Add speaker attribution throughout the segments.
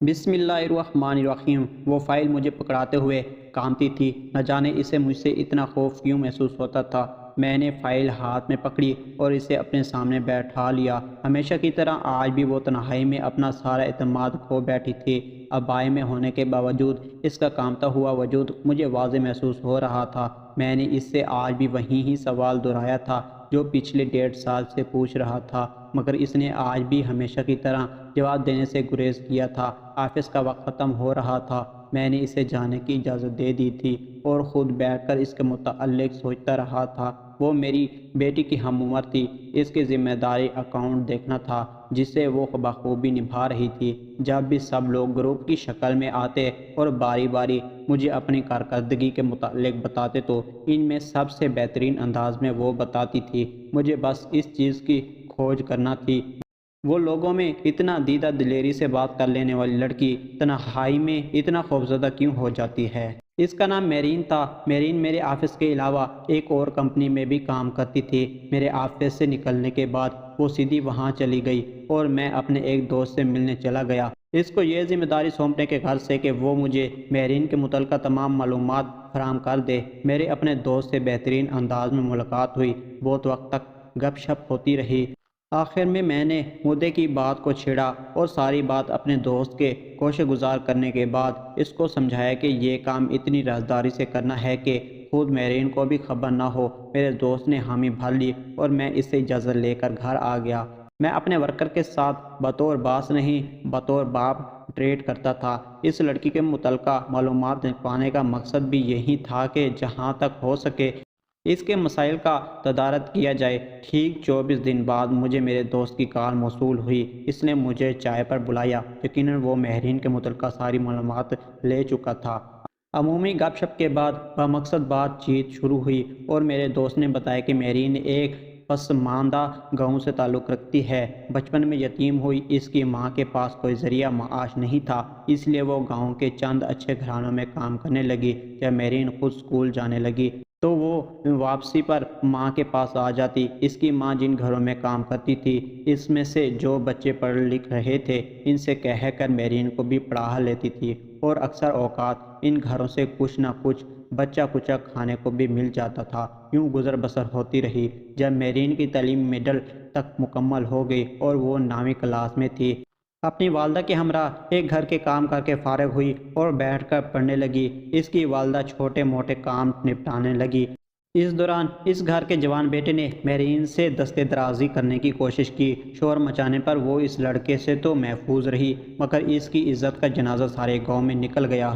Speaker 1: بسم اللہ الرحمن الرحیم۔ وہ فائل مجھے پکڑاتے ہوئے کانپتی تھی، نہ جانے اسے مجھ سے اتنا خوف کیوں محسوس ہوتا تھا۔ میں نے فائل ہاتھ میں پکڑی اور اسے اپنے سامنے بیٹھا لیا۔ ہمیشہ کی طرح آج بھی وہ تنہائی میں اپنا سارا اعتماد کھو بیٹھی تھی۔ ابائی میں ہونے کے باوجود اس کا کانپتا ہوا وجود مجھے واضح محسوس ہو رہا تھا۔ میں نے اس سے آج بھی وہی ہی سوال دہرایا تھا جو پچھلے 1.5 سال سے پوچھ رہا تھا، مگر اس نے آج بھی ہمیشہ کی طرح جواب دینے سے گریز کیا تھا۔ آفس کا وقت ختم ہو رہا تھا۔ میں نے اسے جانے کی اجازت دے دی تھی اور خود بیٹھ کر اس کے متعلق سوچتا رہا تھا۔ وہ میری بیٹی کی ہم عمر تھی۔ اس کی ذمہ داری اکاؤنٹ دیکھنا تھا، جسے وہ بخوبی نبھا رہی تھی۔ جب بھی سب لوگ گروپ کی شکل میں آتے اور باری باری مجھے اپنی کارکردگی کے متعلق بتاتے تو ان میں سب سے بہترین انداز میں وہ بتاتی تھی۔ مجھے بس اس چیز کی کھوج کرنا تھی، وہ لوگوں میں اتنا دیدہ دلیری سے بات کر لینے والی لڑکی تنہائی میں اتنا خوفزدہ کیوں ہو جاتی ہے۔ اس کا نام میرین تھا۔ میرین میرے آفس کے علاوہ ایک اور کمپنی میں بھی کام کرتی تھی۔ میرے آفس سے نکلنے کے بعد وہ سیدھی وہاں چلی گئی اور میں اپنے ایک دوست سے ملنے چلا گیا۔ اس کو یہ ذمہ داری سونپنے کے غرض سے کہ وہ مجھے میرین کے متعلقہ تمام معلومات فراہم کر دے۔ میرے اپنے دوست سے بہترین انداز میں ملاقات ہوئی، بہت وقت تک گپ شپ ہوتی رہی۔ آخر میں نے مدعے کی بات کو چھیڑا اور ساری بات اپنے دوست کے گوشے گزار کرنے کے بعد اس کو سمجھایا کہ یہ کام اتنی رازداری سے کرنا ہے کہ خود میرین کو بھی خبر نہ ہو۔ میرے دوست نے حامی بھر لی اور میں اس سے اجازت لے کر گھر آ گیا۔ میں اپنے ورکر کے ساتھ بطور باس نہیں، بطور باپ ٹریٹ کرتا تھا۔ اس لڑکی کے متعلقہ معلومات نکالنے کا مقصد بھی یہی تھا کہ جہاں تک ہو سکے اس کے مسائل کا تدارک کیا جائے۔ ٹھیک 24 دن بعد مجھے میرے دوست کی کال موصول ہوئی۔ اس نے مجھے چائے پر بلایا۔ یقیناً وہ میرین کے متعلقہ ساری معلومات لے چکا تھا۔ عمومی گپ شپ کے بعد بامقصد بات چیت شروع ہوئی اور میرے دوست نے بتایا کہ میرین ایک پسماندہ گاؤں سے تعلق رکھتی ہے۔ بچپن میں یتیم ہوئی، اس کی ماں کے پاس کوئی ذریعہ معاش نہیں تھا، اس لیے وہ گاؤں کے چند اچھے گھرانوں میں کام کرنے لگی۔ جب میرین خود اسکول جانے لگی تو وہ واپسی پر ماں کے پاس آ جاتی۔ اس کی ماں جن گھروں میں کام کرتی تھی، اس میں سے جو بچے پڑھ لکھ رہے تھے ان سے کہہ کر میرین کو بھی پڑھا لیتی تھی اور اکثر اوقات ان گھروں سے کچھ نہ کچھ بچہ کچا کھانے کو بھی مل جاتا تھا۔ یوں گزر بسر ہوتی رہی۔ جب میرین کی تعلیم مڈل تک مکمل ہو گئی اور وہ 9ویں کلاس میں تھی، اپنی والدہ کے ہمراہ ایک گھر کے کام کر کے فارغ ہوئی اور بیٹھ کر پڑھنے لگی۔ اس کی والدہ چھوٹے موٹے کام نپٹانے لگی۔ اس دوران اس گھر کے جوان بیٹے نے میرین سے دستے درازی کرنے کی کوشش کی۔ شور مچانے پر وہ اس لڑکے سے تو محفوظ رہی، مگر اس کی عزت کا جنازہ سارے گاؤں میں نکل گیا۔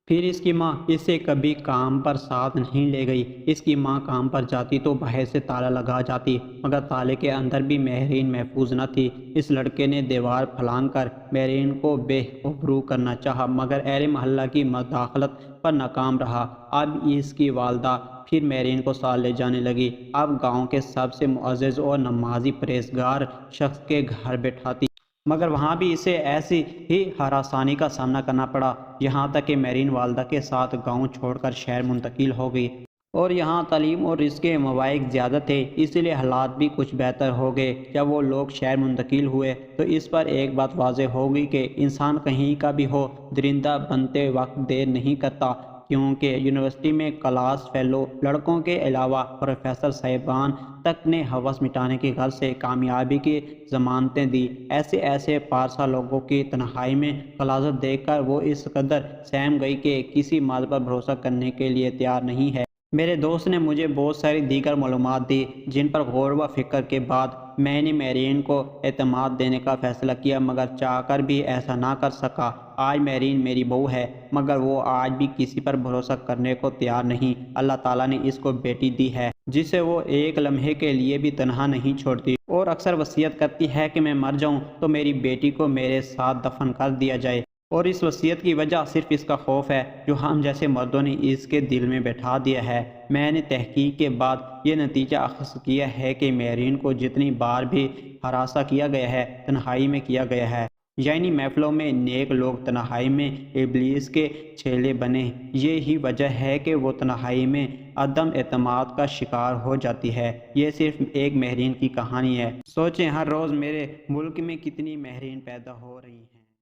Speaker 1: پھر اس کی ماں اسے کبھی کام پر ساتھ نہیں لے گئی۔ اس کی ماں کام پر جاتی تو باہر سے تالا لگا جاتی، مگر تالے کے اندر بھی میرین محفوظ نہ تھی۔ اس لڑکے نے دیوار پھلانگ کر میرین کو بے آبرو کرنا چاہا، مگر اہل محلہ کی مداخلت پر ناکام رہا۔ اب اس کی والدہ پھر میرین کو ساتھ لے جانے لگی۔ اب گاؤں کے سب سے معزز اور نمازی پرہیزگار شخص کے گھر بٹھاتی، مگر وہاں بھی اسے ایسی ہی ہراسانی کا سامنا کرنا پڑا، یہاں تک کہ میرین والدہ کے ساتھ گاؤں چھوڑ کر شہر منتقل ہو گئی۔ اور یہاں تعلیم اور رزق کے مواقع زیادہ تھے، اس لیے حالات بھی کچھ بہتر ہو گئے۔ جب وہ لوگ شہر منتقل ہوئے تو اس پر ایک بات واضح ہو گئی کہ انسان کہیں کا بھی ہو، درندہ بنتے وقت دیر نہیں کرتا، کیونکہ یونیورسٹی میں کلاس فیلو لڑکوں کے علاوہ پروفیسر صاحبان تک نے ہوس مٹانے کی غرض سے کامیابی کی ضمانتیں دی۔ ایسے پارسا لوگوں کی تنہائی میں غلاظت دیکھ کر وہ اس قدر سہم گئی کہ کسی مال پر بھروسہ کرنے کے لیے تیار نہیں ہے۔ میرے دوست نے مجھے بہت ساری دیگر معلومات دی، جن پر غور و فکر کے بعد میں نے میرین کو اعتماد دینے کا فیصلہ کیا، مگر چاہ کر بھی ایسا نہ کر سکا۔ آج میرین میری بہو ہے، مگر وہ آج بھی کسی پر بھروسہ کرنے کو تیار نہیں۔ اللہ تعالیٰ نے اس کو بیٹی دی ہے جسے وہ ایک لمحے کے لیے بھی تنہا نہیں چھوڑتی، اور اکثر وصیت کرتی ہے کہ میں مر جاؤں تو میری بیٹی کو میرے ساتھ دفن کر دیا جائے، اور اس وصیت کی وجہ صرف اس کا خوف ہے جو ہم جیسے مردوں نے اس کے دل میں بٹھا دیا ہے۔ میں نے تحقیق کے بعد یہ نتیجہ اخذ کیا ہے کہ میرین کو جتنی بار بھی ہراساں کیا گیا ہے، تنہائی میں کیا گیا ہے، یعنی محفلوں میں نیک لوگ تنہائی میں ابلیس کے چیلے بنے۔ یہی وجہ ہے کہ وہ تنہائی میں عدم اعتماد کا شکار ہو جاتی ہے۔ یہ صرف ایک میرین کی کہانی ہے۔ سوچیں ہر روز میرے ملک میں کتنی میرین پیدا ہو رہی ہیں۔